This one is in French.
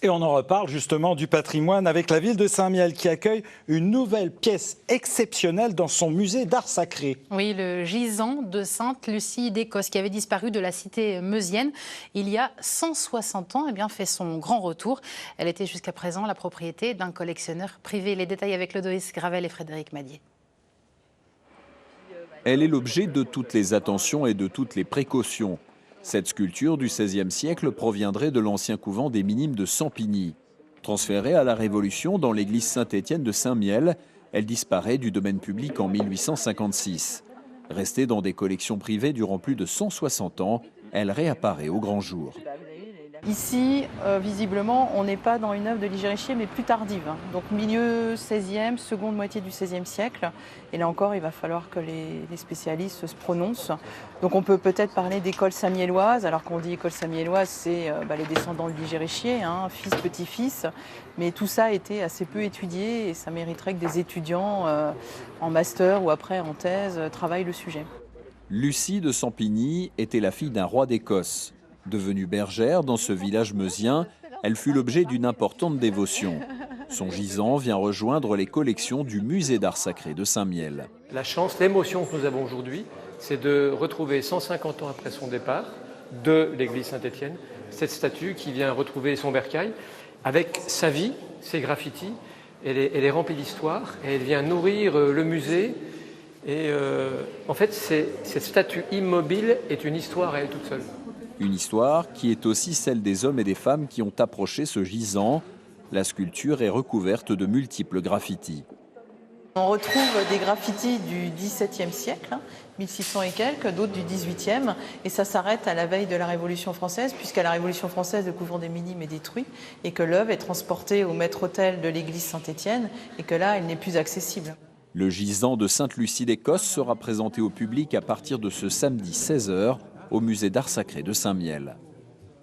Et on en reparle justement du patrimoine avec la ville de Saint-Mihiel qui accueille une nouvelle pièce exceptionnelle dans son musée d'art sacré. Oui, le gisant de Sainte Lucie d'Écosse qui avait disparu de la cité meusienne il y a 160 ans, fait son grand retour. Elle était jusqu'à présent la propriété d'un collectionneur privé. Les détails avec Lodoïs Gravel et Frédéric Madier. Elle est l'objet de toutes les attentions et de toutes les précautions. Cette sculpture du XVIe siècle proviendrait de l'ancien couvent des Minimes de Sampigny. Transférée à la Révolution dans l'église Saint-Étienne de Saint-Mihiel, elle disparaît du domaine public en 1856. Restée dans des collections privées durant plus de 160 ans, elle réapparaît au grand jour. Ici, visiblement, on n'est pas dans une œuvre de Ligérichier, mais plus tardive. Donc milieu 16e, seconde moitié du XVIe siècle. Et là encore, il va falloir que les spécialistes se prononcent. Donc on peut peut-être parler d'école saint-mihielloise. Alors qu'on dit école saint-mihielloise, c'est les descendants de Ligérichier, fils, petit-fils. Mais tout ça a été assez peu étudié et ça mériterait que des étudiants en master ou après en thèse travaillent le sujet. Lucie de Sampigny était la fille d'un roi d'Écosse. Devenue bergère dans ce village meusien, elle fut l'objet d'une importante dévotion. Son gisant vient rejoindre les collections du musée d'art sacré de Saint-Mihiel. La chance, l'émotion que nous avons aujourd'hui, c'est de retrouver 150 ans après son départ de l'église Saint-Étienne, cette statue qui vient retrouver son bercail avec sa vie, ses graffitis. Elle est remplie d'histoire et elle vient nourrir le musée. Et en fait, cette statue immobile est une histoire à elle toute seule. Une histoire qui est aussi celle des hommes et des femmes qui ont approché ce gisant. La sculpture est recouverte de multiples graffitis. On retrouve des graffitis du XVIIe siècle, 1600 et quelques, d'autres du XVIIIe, et ça s'arrête à la veille de la Révolution française, puisqu'à la Révolution française, le couvent des Minimes est détruit, et que l'œuvre est transportée au maître-autel de l'église Saint-Étienne, et que là, elle n'est plus accessible. Le gisant de Sainte Lucie d'Écosse sera présenté au public à partir de ce samedi 16 h au musée d'art sacré de Saint-Mihiel.